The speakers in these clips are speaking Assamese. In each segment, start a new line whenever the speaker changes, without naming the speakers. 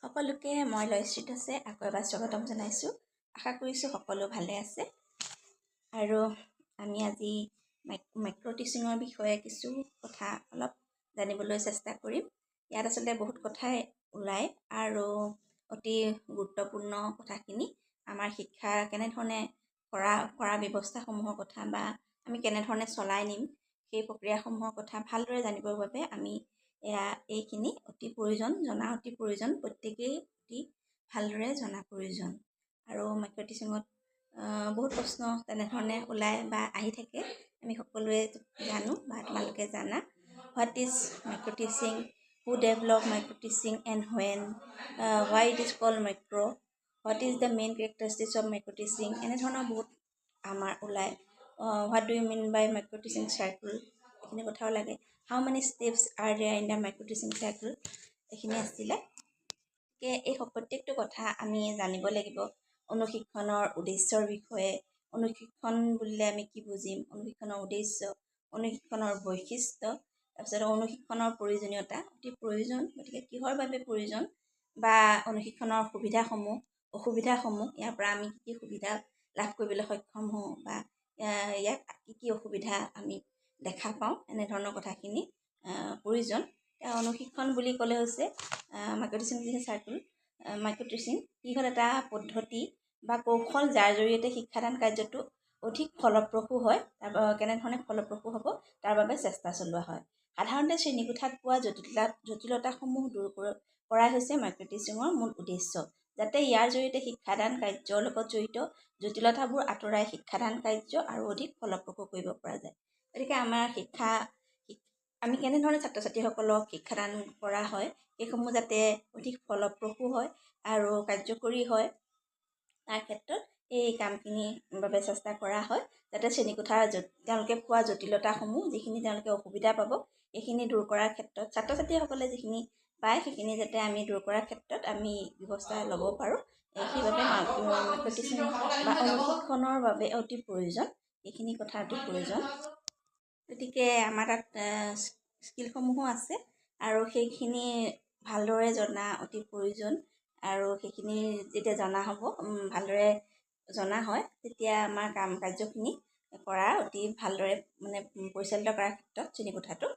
সকলোকে মই লয়শ্ৰীত আছে আকৌ এবাৰ স্বাগতম জনাইছোঁ। আশা কৰিছোঁ সকলো ভালে আছে। আৰু আমি আজি মাইক্ৰ' টিচিঙৰ বিষয়ে কিছু কথা অলপ জানিবলৈ চেষ্টা কৰিম। ইয়াত আচলতে বহুত কথাই ওলায় আৰু অতি গুৰুত্বপূৰ্ণ কথাখিনি আমাৰ শিক্ষা কেনেধৰণে কৰা ব্যৱস্থাসমূহৰ কথা বা আমি কেনেধৰণে চলাই নিম সেই প্ৰক্ৰিয়াসমূহৰ কথা ভালদৰে জানিবৰ বাবে আমি এইখিনি অতি প্ৰয়োজন, জনা অতি প্ৰয়োজন, প্ৰত্যেকেই অতি ভালদৰে জনা প্ৰয়োজন। আৰু মাইক্ৰ' টিচিঙত বহুত প্ৰশ্ন তেনেধৰণে ওলাই বা আহি থাকে, আমি সকলোৱে জানো বা তোমালোকে জানা। What is micro' teaching, who develop micro' teaching and when, why it is called micro', what is the main characteristics of micro' teaching, এনেধৰণৰ বহুত আমাৰ ওলায়। What do you mean by micro' teaching circle, এইখিনি কথাও লাগে। How many steps are there in the micro' teaching circle, এইখিনি আছিলে। এই প্ৰত্যেকটো কথা আমি জানিব লাগিব। অনুশিক্ষণৰ উদ্দেশ্যৰ বিষয়ে, অনুশিক্ষণ বুলিলে আমি কি বুজিম, অনুশিক্ষণৰ উদ্দেশ্য, অনুশিক্ষণৰ বৈশিষ্ট্য, তাৰপিছত অনুশিক্ষণৰ প্ৰয়োজনীয়তা, অতি প্ৰয়োজন, গতিকে কিহৰ বাবে প্ৰয়োজন বা অনুশিক্ষণৰ সুবিধাসমূহ, অসুবিধাসমূহ, ইয়াৰ পৰা আমি কি সুবিধা লাভ কৰিবলৈ সক্ষম হওঁ বা ইয়াত কি অসুবিধা আমি দেখা পাওঁ, এনেধৰণৰ কথাখিনি প্ৰয়োজন। অনুশিক্ষণ বুলি ক'লে হৈছে micro' teaching circle. Micro' teaching কি হ'ল এটা পদ্ধতি বা কৌশল যাৰ জৰিয়তে শিক্ষাদান কাৰ্যটো অধিক ফলপ্ৰসূ হয়। কেনেধৰণে ফলপ্ৰসূ হ'ব তাৰ বাবে চেষ্টা চলোৱা হয়। সাধাৰণতে শ্ৰেণীকোঠাত পোৱা জটিলতাসমূহ দূৰ কৰাই হৈছে মাইক্ৰ' টিচিঙৰ মূল উদ্দেশ্য, যাতে ইয়াৰ জৰিয়তে শিক্ষাদান কাৰ্যৰ লগত জড়িত জটিলতাবোৰ আঁতৰাই শিক্ষাদান কাৰ্য আৰু অধিক ফলপ্ৰসূ কৰিব পৰা যায়। গতিকে আমাৰ আমি কেনেধৰণে ছাত্ৰ ছাত্ৰীসকলক শিক্ষাদান কৰা হয়, এইসমূহ যাতে অধিক ফলপ্ৰসূ হয় আৰু কাৰ্যকৰী হয়, তাৰ ক্ষেত্ৰত এই কামখিনিৰ বাবে চেষ্টা কৰা হয়, যাতে শ্ৰেণীকোঠাৰ তেওঁলোকে পোৱা জটিলতাসমূহ, যিখিনি তেওঁলোকে অসুবিধা পাব, এইখিনি দূৰ কৰাৰ ক্ষেত্ৰত ছাত্ৰ ছাত্ৰীসকলে যিখিনি পায় সেইখিনি যাতে আমি দূৰ কৰাৰ ক্ষেত্ৰত আমি ব্যৱস্থা ল'ব পাৰোঁ। সেইবাবে মাইক্ৰ' টিচিং বা অনুশিক্ষণৰ বাবে অতি প্ৰয়োজন, এইখিনি কথা অতি প্ৰয়োজন। গতিকে আমাৰ তাত স্কিলসমূহো আছে আৰু সেইখিনি ভালদৰে জনা অতি প্ৰয়োজন। আৰু সেইখিনি যেতিয়া জনা হ'ব, ভালদৰে জনা হয়, তেতিয়া আমাৰ কাৰ্যখিনি কৰা অতি ভালদৰে পৰিচালিত কৰাৰ ক্ষেত্ৰত শ্ৰেণীকোঠাটো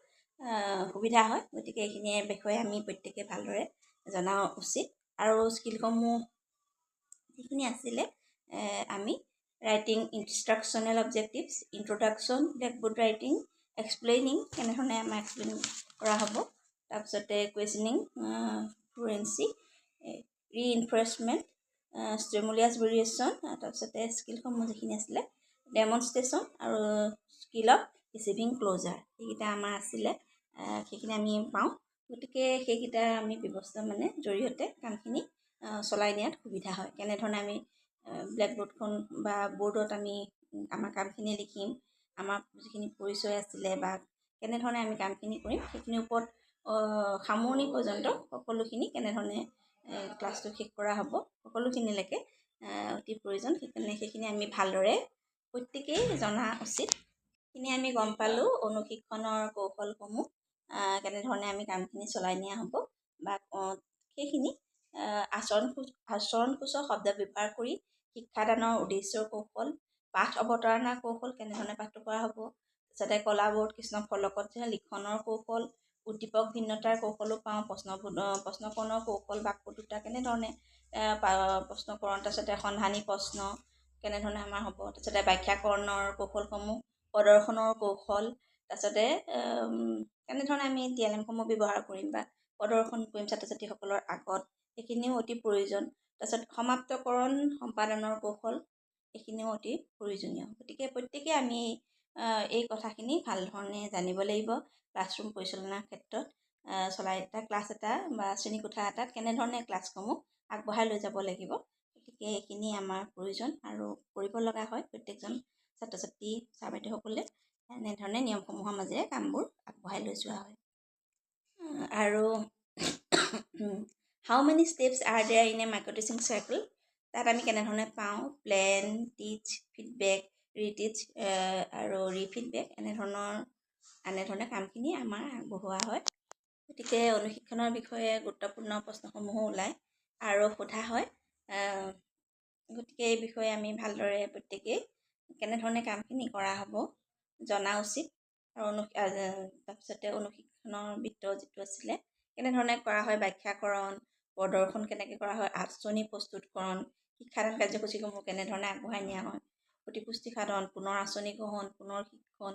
সুবিধা হয়। গতিকে এইখিনিৰ বিষয়ে আমি প্ৰত্যেকে ভালদৰে জনা উচিত। আৰু স্কিলসমূহ যিখিনি আছিলে, আমি writing instructional objectives, introduction, blackboard writing, explaining, কেনেধৰণে আমাৰ এক্সপ্লেইন কৰা হ'ব, তাৰপিছতে questioning, fluency, reinforcement, stimulus variation, তাৰপিছতে স্কিলসমূহ যিখিনি আছিলে, ডেমনষ্ট্ৰেশ্যন আৰু স্কিল অফ ৰিচিভিং ক্ল'জাৰ, সেইকেইটা আমাৰ আছিলে, সেইখিনি আমি পাওঁ। গতিকে সেইকেইটা আমি ব্যৱস্থা জৰিয়তে কামখিনি চলাই নিয়াত সুবিধা হয়। কেনেধৰণে আমি ব্লেকবোৰ্ডখন বা বৰ্ডত আমি আমাৰ কামখিনি লিখিম, আমাৰ যিখিনি পৰিচয় আছিলে বা কেনেধৰণে আমি কামখিনি কৰিম, সেইখিনিৰ ওপৰত সামৰণি পৰ্যন্ত সকলোখিনি কেনেধৰণে ক্লাছটো শেষ কৰা হ'ব, সকলোখিনিলৈকে অতি প্ৰয়োজন। সেইখিনি আমি ভালদৰে প্ৰত্যেকেই জনা উচিত। সেইখিনি আমি গম পালোঁ অনুশিক্ষণৰ কৌশলসমূহ, কেনেধৰণে আমি কামখিনি চলাই নিয়া হ'ব বা সেইখিনি আচৰণসূচক শব্দ ব্যৱহাৰ কৰি শিক্ষাদানৰ উদ্দেশ্যৰ কৌশল, পাঠ অৱতাৰণাৰ কৌশল, কেনেধৰণে পাঠটো কৰা হ'ব, যাতে কলাবৰ্ড, কৃষ্ণফলকত লিখনৰ কৌশল, উদ্দীপক ভিন্নতাৰ কৌশলো পাওঁ, প্ৰশ্নকৰণৰ কৌশল, বাকপটুতা কেনেধৰণে প্ৰশ্নকৰণ, তাৰপিছতে সন্ধানী প্ৰশ্ন কেনেধৰণে আমাৰ হ'ব, তাৰপিছতে ব্যাখ্যাকৰণৰ কৌশলসমূহ, প্ৰদৰ্শনৰ কৌশল, তাৰপিছতে কেনেধৰণে আমি TLM-সমূহ ব্যৱহাৰ কৰিম বা প্ৰদৰ্শন কৰিম ছাত্ৰ ছাত্ৰীসকলৰ আগত, সেইখিনিও অতি প্ৰয়োজন। তাৰপিছত সমাপ্তকৰণ সম্পাদনৰ কৌশল, এইখিনিও অতি প্ৰয়োজনীয়। গতিকে প্ৰত্যেকে আমি এই কথাখিনি ভাল ধৰণে জানিব লাগিব। ক্লাছৰুম পৰিচালনাৰ ক্ষেত্ৰত ক্লাছ এটা বা শ্ৰেণীকোঠা এটাত কেনেধৰণে ক্লাছসমূহ আগবঢ়াই লৈ যাব লাগিব, গতিকে এইখিনি আমাৰ প্ৰয়োজন আৰু কৰিব লগা হয়। প্ৰত্যেকজন ছাত্ৰ ছাত্ৰী ছাৰ বাইদেউসকলে এনেধৰণে নিয়মসমূহৰ মাজেৰে কামবোৰ আগবঢ়াই লৈ যোৱা হয়। আৰু how many steps are there in a micro' teaching circle, তাত আমি কেনেধৰণে পাওঁ, প্লেন, টিচ, ফিডবেক, ৰিটিচ আৰু ৰিফিডবেক, এনেধৰণে কামখিনি আমাৰ আগবঢ়োৱা হয়। গতিকে অনুশিক্ষণৰ বিষয়ে গুৰুত্বপূৰ্ণ প্ৰশ্নসমূহো ওলায়। আৰু সোধা হয়। গতিকে এই বিষয়ে আমি ভালদৰে প্ৰত্যেকেই কেনেধৰণে কামখিনি কৰা হ'ব জনা উচিত। আৰু তাৰপিছতে অনুশীলনৰ বৃত্ত যিটো আছিলে কেনেধৰণে কৰা হয়, ব্যাখ্যাকৰণ, প্ৰদৰ্শন কেনেকৈ কৰা হয়, আঁচনি প্ৰস্তুতকৰণ, শিক্ষাদান কাৰ্যসূচীসমূহ কেনেধৰণে আগবঢ়াই নিয়া হয়, প্ৰতিপুষ্টি সাধন, পুনৰ আঁচনি গ্ৰহণ, পুনৰ শিক্ষণ,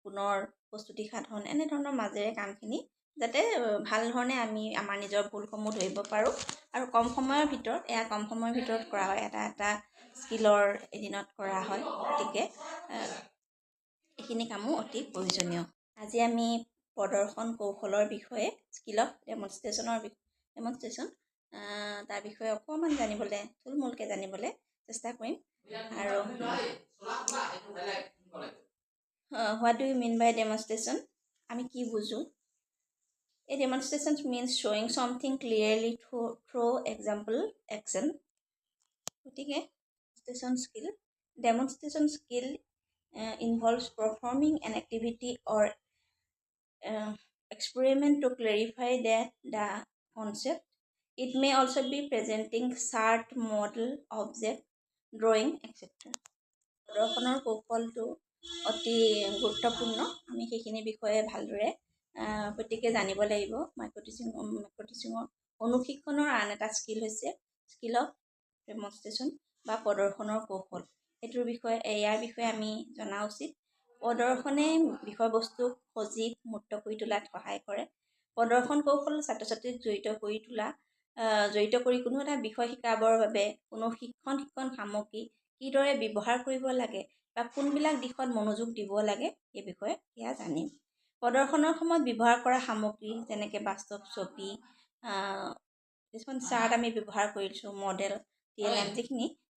পুনৰ প্ৰস্তুতি সাধন, এনেধৰণৰ মাজেৰে কামখিনি যাতে ভাল ধৰণে আমি আমাৰ নিজৰ ভুলসমূহ ধৰিব পাৰোঁ আৰু কম সময়ৰ ভিতৰত কৰা হয়। এটা স্কিলৰ এদিনত কৰা হয়। গতিকে এইখিনি কামো অতি প্ৰয়োজনীয়। আজি আমি প্ৰদৰ্শন কৌশলৰ বিষয়ে ডেমনষ্ট্ৰেশ্যন তাৰ বিষয়ে অকণমান জানিবলৈ থুলমূলকৈ জানিবলৈ চেষ্টা কৰিম। আৰু what do you mean by demonstration? আমি কি বুজোঁ? A demonstration means showing something clearly through example action. গতিকে demonstration skill involves performing an activity or experiment to clarify the concept. It may also be presenting chart, model, object, drawing, etc. প্ৰদৰ্শনৰ কৌশলটো অতি গুৰুত্বপূৰ্ণ। আমি সেইখিনি বিষয়ে ভালদৰে প্ৰত্যেকে জানিব লাগিব। মাইক্ৰ' টিচিঙৰ অনুশীলনৰ আন এটা স্কিল হৈছে স্কিল অফ ডেমনষ্ট্ৰেশ্যন বা প্ৰদৰ্শনৰ কৌশল। ইয়াৰ বিষয়ে আমি জনা উচিত। প্ৰদৰ্শনে বিষয়বস্তুক সজীৱ মুক্ত কৰি তোলাত সহায় কৰে। প্ৰদৰ্শন কৌশল ছাত্ৰ ছাত্ৰীক জড়িত কৰি কোনো এটা বিষয় শিকাবৰ বাবে কোনো শিক্ষণ সামগ্ৰী কিদৰে ব্যৱহাৰ কৰিব লাগে বা কোনবিলাক দিশত মনোযোগ দিব লাগে এই বিষয়ে সেয়া জানিম। প্ৰদৰ্শনৰ সময়ত ব্যৱহাৰ কৰা সামগ্ৰী যেনেকৈ বাস্তৱ ছবি, কিছুমান চাৰ্ট আমি ব্যৱহাৰ কৰিছোঁ, মডেল, TLM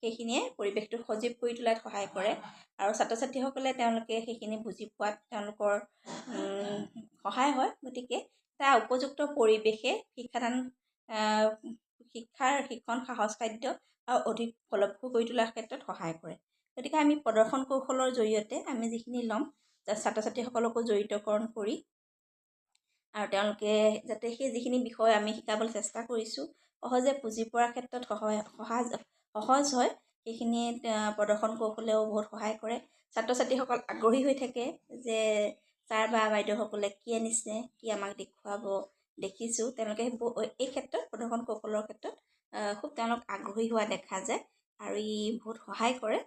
সেইখিনিয়ে পৰিৱেশটো সজীৱ কৰি তোলাত সহায় কৰে আৰু ছাত্ৰ ছাত্ৰীসকলে তেওঁলোকে সেইখিনি বুজি পোৱাত তেওঁলোকৰ সহায় হয়। গতিকে তাৰ উপযুক্ত পৰিৱেশে শিক্ষণ সাহস খাদ্য আৰু অধিক ফলপ্ৰসূ কৰি তোলাৰ ক্ষেত্ৰত সহায় কৰে। গতিকে আমি প্ৰদৰ্শন কৌশলৰ জৰিয়তে আমি যিখিনি ল'ম ছাত্ৰ ছাত্ৰীসকলকো জড়িতকৰণ কৰি আৰু তেওঁলোকে যাতে সেই যিখিনি বিষয় আমি শিকাবলৈ চেষ্টা কৰিছোঁ সহজে বুজি পোৱাৰ ক্ষেত্ৰত সহজ হয়। সেইখিনি প্ৰদৰ্শন কৌশলেও বহুত সহায় কৰে। ছাত্ৰ ছাত্ৰীসকল আগ্ৰহী হৈ থাকে যে ছাৰ বা বাইদেউসকলে কি আনিছে, কি আমাক দেখুৱাব, দেখিছোঁ। তেওঁলোকে এই ক্ষেত্ৰত প্ৰদৰ্শন কৌশলৰ ক্ষেত্ৰত খুব তেওঁলোক আগ্ৰহী হোৱা দেখা যায় আৰু ই বহুত সহায় কৰে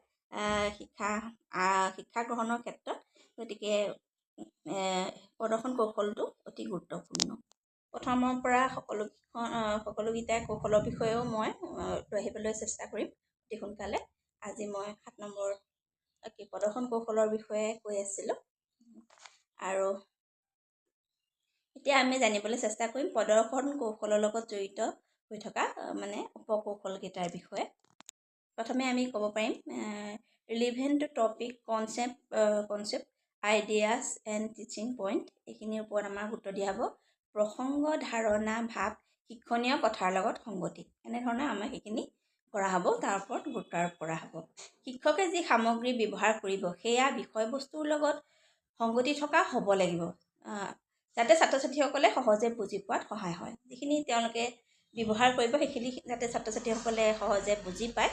শিক্ষা গ্ৰহণৰ ক্ষেত্ৰত। গতিকে প্ৰদৰ্শন কৌশলটো অতি গুৰুত্বপূৰ্ণ। প্ৰথমৰ পৰা সকলোকেইটা কৌশলৰ বিষয়েও মই লৈ আহিবলৈ চেষ্টা কৰিম অতি সোনকালে। আজি মই 7 নম্বৰ প্ৰদৰ্শন কৌশলৰ বিষয়ে কৈ আছিলোঁ আৰু এতিয়া আমি জানিবলৈ চেষ্টা কৰিম প্ৰদৰ্শন কৌশলৰ লগত জড়িত হৈ থকা উপকৌশলকেইটাৰ বিষয়ে। প্ৰথমে আমি ক'ব পাৰিম relevant topic, concept, ideas and teaching point. এইখিনিৰ ওপৰত আমাৰ গুৰুত্ব দিয়া হ'ব। প্ৰসংগ, ধাৰণা, ভাৱ, শিক্ষণীয় কথাৰ লগত সংগতি, এনেধৰণে আমাৰ সেইখিনি কৰা হ'ব, তাৰ ওপৰত গুৰুত্ব আৰোপ কৰা হ'ব। শিক্ষকে যি সামগ্ৰী ব্যৱহাৰ কৰিব সেয়া বিষয়বস্তুৰ লগত সংগতি থকা হ'ব লাগিব যাতে ছাত্ৰ ছাত্ৰীসকলে সহজে বুজি পোৱাত সহায় হয়। যিখিনি তেওঁলোকে ব্যৱহাৰ কৰিব সেইখিনি যাতে ছাত্ৰ ছাত্ৰীসকলে সহজে বুজি পায়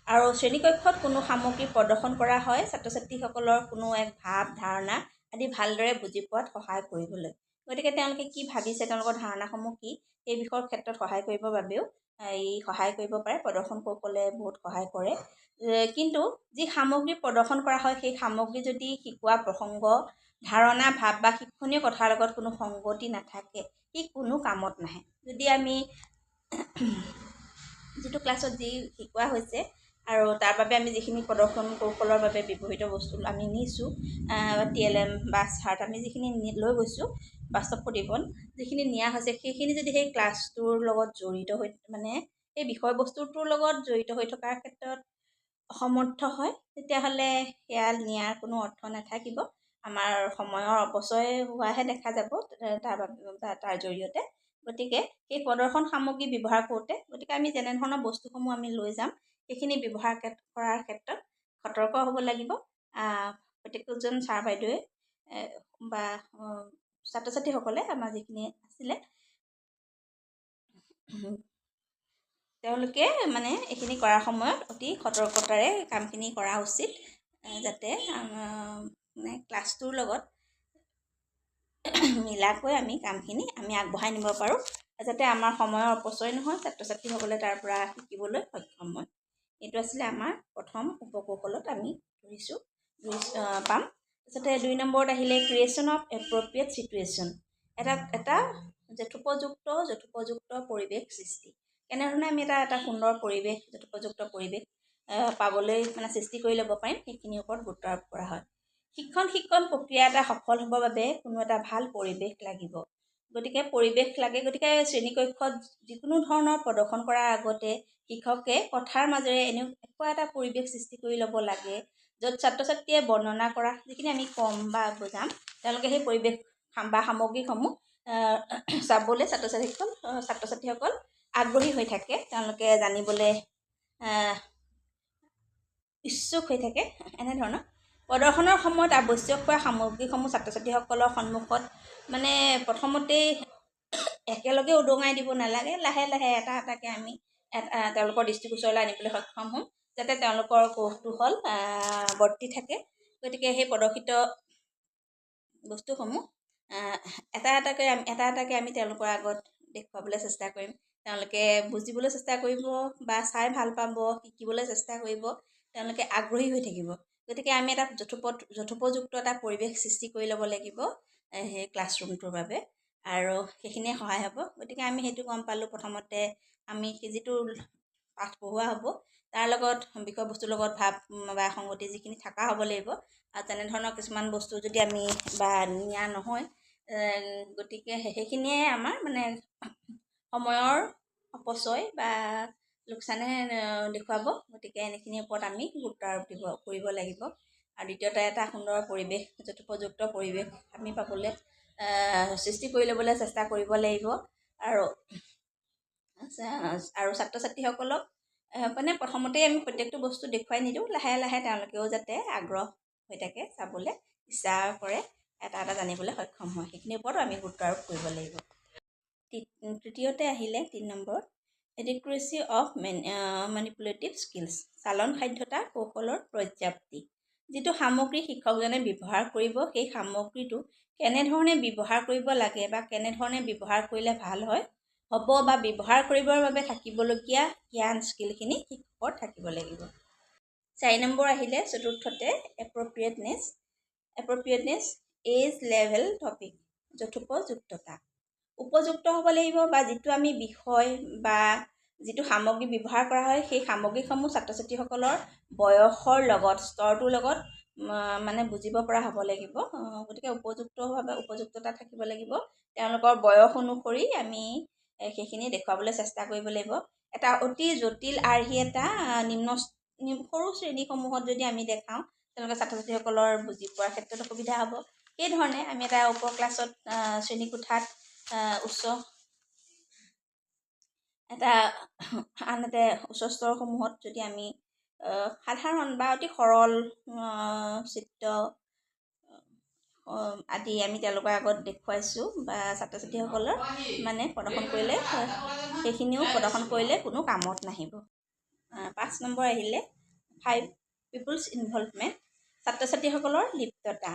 আৰু শ্ৰেণীকক্ষত কোনো সামগ্ৰী প্ৰদৰ্শন কৰা হয় ছাত্ৰ ছাত্ৰীসকলৰ কোনো এক ভাৱ, ধাৰণা আদি ভালদৰে বুজি পোৱাত সহায় কৰিবলৈ। গতিকে তেওঁলোকে কি ভাবিছে, তেওঁলোকৰ ধাৰণাসমূহ কি, সেই বিষয়ৰ ক্ষেত্ৰত সহায় কৰিবৰ বাবেও সহায় কৰিব পাৰে। প্ৰদৰ্শন কৌশলে বহুত সহায় কৰে। কিন্তু যি সামগ্ৰী প্ৰদৰ্শন কৰা হয় সেই সামগ্ৰী যদি শিকোৱা প্ৰসংগ, ধাৰণা, ভাৱ বা শিক্ষণীয় কথাৰ লগত কোনো সংগতি নাথাকে সি কোনো কামত নাহে। যদি আমি যিটো ক্লাছত যি শিকোৱা হৈছে আৰু তাৰ বাবে আমি যিখিনি প্ৰদৰ্শন কৌশলৰ বাবে ব্যৱহৃত বস্তু আমি নিছোঁ, TLM বা চাৰ্ট আমি যিখিনি লৈ গৈছোঁ, বাস্তৱ প্ৰতিফলন যিখিনি নিয়া হৈছে সেইখিনি যদি সেই ক্লাছটোৰ লগত জড়িত হৈ সেই বিষয়বস্তুটোৰ লগত জড়িত হৈ থকাৰ ক্ষেত্ৰত অসমৰ্থ হয় তেতিয়াহ'লে সেয়া নিয়াৰ কোনো অৰ্থ নাথাকিব। আমাৰ সময়ৰ অপচয় হোৱাহে দেখা যাব তাৰ জৰিয়তে। গতিকে সেই প্ৰদৰ্শন সামগ্ৰী ব্যৱহাৰ কৰোঁতে আমি যেনেধৰণৰ বস্তুসমূহ আমি লৈ যাম সেইখিনি ব্যৱহাৰ কৰাৰ ক্ষেত্ৰত সতৰ্ক হ'ব লাগিব। প্ৰত্যেকজন ছাৰ বাইদেৱে বা ছাত্ৰ ছাত্ৰীসকলে আমাৰ যিখিনি আছিলে তেওঁলোকে মানে এইখিনি কৰাৰ সময়ত অতি সতৰ্কতাৰে কামখিনি কৰা উচিত, যাতে মানে ক্লাছটোৰ লগত মিলাকৈ আমি কামখিনি আগবঢ়াই নিব পাৰোঁ, যাতে আমাৰ সময়ৰ অপচয় নহয়, ছাত্ৰ ছাত্ৰীসকলে তাৰ পৰা শিকিবলৈ সক্ষম হয়। এইটো আছিলে আমাৰ প্ৰথম উপকৌশলত আমি পাম। তাৰপিছতে 2 নম্বৰত আহিলে ক্ৰিয়েশ্যন অফ এপ্ৰপ্ৰিয়েট ছিটুৱেশ্যন, এটা যথোপযুক্ত পৰিৱেশ সৃষ্টি। কেনেধৰণে আমি এটা সুন্দৰ পৰিৱেশ, যথোপযুক্ত পৰিৱেশ পাবলৈ মানে সৃষ্টি কৰি ল'ব পাৰিম, সেইখিনিৰ ওপৰত গুৰুত্ব আৰোপ কৰা হয়। শিক্ষণ প্ৰক্ৰিয়া এটা সফল হ'বৰ বাবে কোনো এটা ভাল পৰিৱেশ লাগিব। গতিকে পৰিৱেশ লাগে, গতিকে শ্ৰেণীকক্ষত যিকোনো ধৰণৰ প্ৰদৰ্শন কৰাৰ আগতে শিক্ষকে কথাৰ মাজেৰে এনেকুৱা এটা পৰিৱেশ সৃষ্টি কৰি ল'ব লাগে, য'ত ছাত্ৰ ছাত্ৰীয়ে বৰ্ণনা কৰা যিখিনি আমি ক'ম বা বুজাম, তেওঁলোকে সেই পৰিৱেশ বা সামগ্ৰীসমূহ চাবলৈ ছাত্ৰ ছাত্ৰীসকল আগ্ৰহী হৈ থাকে, তেওঁলোকে জানিবলৈ ইচ্ছুক হৈ থাকে। এনেধৰণৰ প্ৰদৰ্শনৰ সময়ত আৱশ্যক হোৱা সামগ্ৰীসমূহ ছাত্ৰ ছাত্ৰীসকলৰ সন্মুখত মানে প্ৰথমতেই একেলগে উদঙাই দিব নালাগে, লাহে লাহে এটা এটাকৈ আমি তেওঁলোকৰ দৃষ্টিগোচৰলৈ আনিবলৈ সক্ষম হ'ম, যাতে তেওঁলোকৰ কৌতূহল বৰ্তি থাকে। গতিকে সেই প্ৰদৰ্শিত বস্তুসমূহ এটা এটাকৈ আমি তেওঁলোকৰ আগত দেখুৱাবলৈ চেষ্টা কৰিম। তেওঁলোকে বুজিবলৈ চেষ্টা কৰিব বা চাই ভাল পাব, শিকিবলৈ চেষ্টা কৰিব, তেওঁলোকে আগ্ৰহী হৈ থাকিব। গতিকে আমি এটা যথোপযুক্ত এটা পৰিৱেশ সৃষ্টি কৰি ল'ব লাগিব সেই ক্লাছৰুমটোৰ বাবে, আৰু সেইখিনিয়ে সহায় হ'ব। গতিকে আমি সেইটো গম পালোঁ। প্ৰথমতে আমি যিটো পাঠ পঢ়োৱা হ'ব তাৰ লগত বিষয়বস্তুৰ লগত ভাৱ বা সংগতি যিখিনি থকা হ'ব লাগিব, আৰু তেনেধৰণৰ কিছুমান বস্তু যদি আমি বা নিয়া নহয়, গতিকে সেইখিনিয়ে আমাৰ মানে সময়ৰ অপচয় বা লোকচানে দেখুৱাব। গতিকে এইখিনিৰ ওপৰত আমি গুৰুত্ব আৰোপ কৰিব লাগিব। আৰু দ্বিতীয়তে এটা সুন্দৰ পৰিৱেশ, যথোপযুক্ত পৰিৱেশ আমি পাবলৈ সৃষ্টি কৰি ল'বলৈ চেষ্টা কৰিব লাগিব। আৰু ছাত্ৰ ছাত্ৰীসকলক মানে প্ৰথমতেই আমি প্ৰত্যেকটো বস্তু দেখুৱাই নিদিওঁ, লাহে লাহে তেওঁলোকেও যাতে আগ্ৰহ হৈ থাকে, চাবলৈ ইচ্ছা কৰে, এটা এটা জানিবলৈ সক্ষম হয়, সেইখিনিৰ ওপৰতো আমি গুৰুত্ব আৰোপ কৰিব লাগিব। তৃতীয়তে আহিলে 3 নম্বৰ, এডিকুৱেচি অফ মেনিপুলেটিভ স্কিলছ, চালন সাধ্যতা কৌশলৰ পৰ্যাপ্তি। যিটো সামগ্ৰী শিক্ষকজনে ব্যৱহাৰ কৰিব, সেই সামগ্ৰীটো কেনেধৰণে ব্যৱহাৰ কৰিব লাগে বা কেনেধৰণে ব্যৱহাৰ কৰিলে ভাল হ'ব বা ব্যৱহাৰ কৰিবৰ বাবে থাকিবলগীয়া জ্ঞান স্কিলখিনি শিক্ষকৰ থাকিব লাগিব। 4 নম্বৰ আহিলে চতুৰ্থতে এপ্ৰপ্ৰিয়েটনেছ এজ লেভেল টপিক, যথোপযুক্ততা। উপযুক্ত হ'ব লাগিব, বা যিটো আমি বিষয় বা যিটো সামগ্ৰী ব্যৱহাৰ কৰা হয়, সেই সামগ্ৰীসমূহ ছাত্ৰ ছাত্ৰীসকলৰ বয়সৰ লগত, স্তৰটোৰ লগত মানে বুজিব পৰা হ'ব লাগিব। গতিকে উপযুক্ততা থাকিব লাগিব। তেওঁলোকৰ বয়স অনুসৰি আমি সেইখিনি দেখুৱাবলৈ চেষ্টা কৰিব লাগিব। এটা অতি জটিল আৰ্হি এটা সৰু শ্ৰেণীসমূহত যদি আমি দেখাওঁ, তেওঁলোকে ছাত্ৰ ছাত্ৰীসকলৰ বুজি পোৱাৰ ক্ষেত্ৰত অসুবিধা হ'ব। সেইধৰণে আমি এটা ক্লাছত শ্ৰেণীকোঠাত উচ্চ স্তৰসমূহত যদি আমি সাধাৰণ বা অতি সৰল চিত্ৰ আদি আমি তেওঁলোকৰ আগত দেখুৱাইছোঁ বা ছাত্ৰ ছাত্ৰীসকলৰ মানে প্ৰদৰ্শন কৰিলে, সেইখিনিও প্ৰদৰ্শন কৰিলে কোনো কামত নাহিব। 5 নম্বৰ আহিলে 5 পিপুলছ ইনভলভমেণ্ট, ছাত্ৰ ছাত্ৰীসকলৰ লিপ্ততা।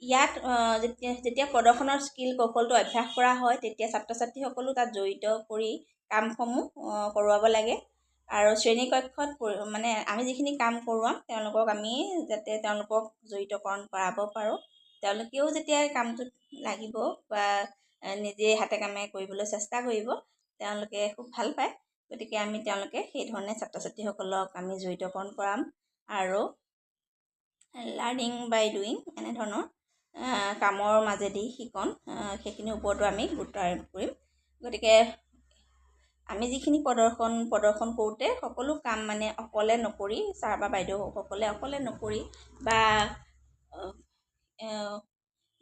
ইয়াত যেতিয়া প্ৰদৰ্শনৰ স্কিল কৌশলটো অভ্যাস কৰা হয়, তেতিয়া ছাত্ৰ ছাত্ৰীসকলো তাত জড়িত কৰি কামসমূহ কৰোৱাব লাগে। আৰু শ্ৰেণীকক্ষত মানে আমি যিখিনি কাম কৰোৱাম, আমি যাতে তেওঁলোকক জড়িতকৰণ কৰাব পাৰোঁ। তেওঁলোকেও যেতিয়া কামটোত লাগিব বা নিজে হাতে কামে কৰিবলৈ চেষ্টা কৰিব, তেওঁলোকে খুব ভাল পায়। গতিকে তেওঁলোকে সেইধৰণে ছাত্ৰ ছাত্ৰীসকলক আমি জড়িতকৰণ কৰাম, আৰু লাৰ্ণিং বাই ডুইং এনেধৰণৰ কামৰ মাজেদি শিকন, সেইখিনিৰ ওপৰতো আমি গুৰুত্ব আৰোপ কৰিম। গতিকে আমি যিখিনি প্ৰদৰ্শন কৰোঁতে সকলো কাম মানে অকলে নকৰি, ছাৰ বা বাইদেউসকলে অকলে নকৰি, বা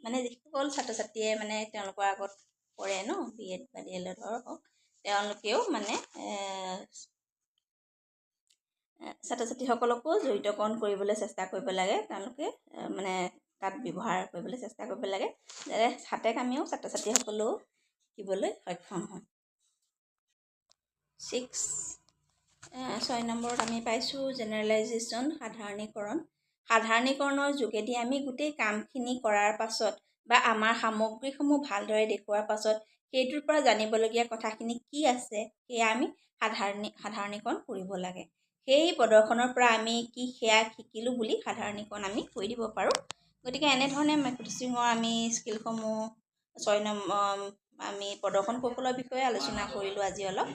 মানে যিসকল ছাত্ৰ ছাত্ৰীয়ে মানে তেওঁলোকৰ আগত কৰে BEd বা DLEd হওক, তেওঁলোকেও মানে ছাত্ৰ ছাত্ৰীসকলকো জড়িতকৰণ কৰিবলৈ চেষ্টা কৰিব লাগে। তেওঁলোকে মানে তাত ব্যৱহাৰ কৰিবলৈ চেষ্টা কৰিব লাগে, যাতে হাতে কামেও ছাত্ৰ ছাত্ৰীসকলেও শিকিবলৈ সক্ষম হয়। 6 নম্বৰত আমি পাইছোঁ জেনেৰেলাইজেশ্যন, সাধাৰণীকৰণৰ যোগেদি আমি গোটেই কামখিনি কৰাৰ পাছত বা আমাৰ সামগ্ৰীসমূহ ভালদৰে দেখুওৱাৰ পাছত সেইটোৰ পৰা জানিবলগীয়া কথাখিনি কি আছে সেয়া আমি সাধাৰণীকৰণ কৰিব লাগে। সেই প্ৰদৰ্শনৰ পৰা আমি কি সেয়া শিকিলোঁ বুলি সাধাৰণীকৰণ আমি কৰি দিব পাৰোঁ। গতিকে এনেধৰণে মাইক্ৰ'টিচিঙৰ আমি স্কিলসমূহ 6 নম্বৰ আমি প্ৰদৰ্শন কৌশলৰ বিষয়ে আলোচনা কৰিলোঁ আজি অলপ,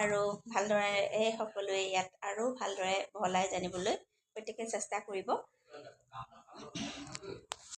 আৰু ভালদৰে সকলোৱে ইয়াত আৰু ভালদৰে বহলাই জানিবলৈ প্ৰত্যেকে চেষ্টা কৰিব।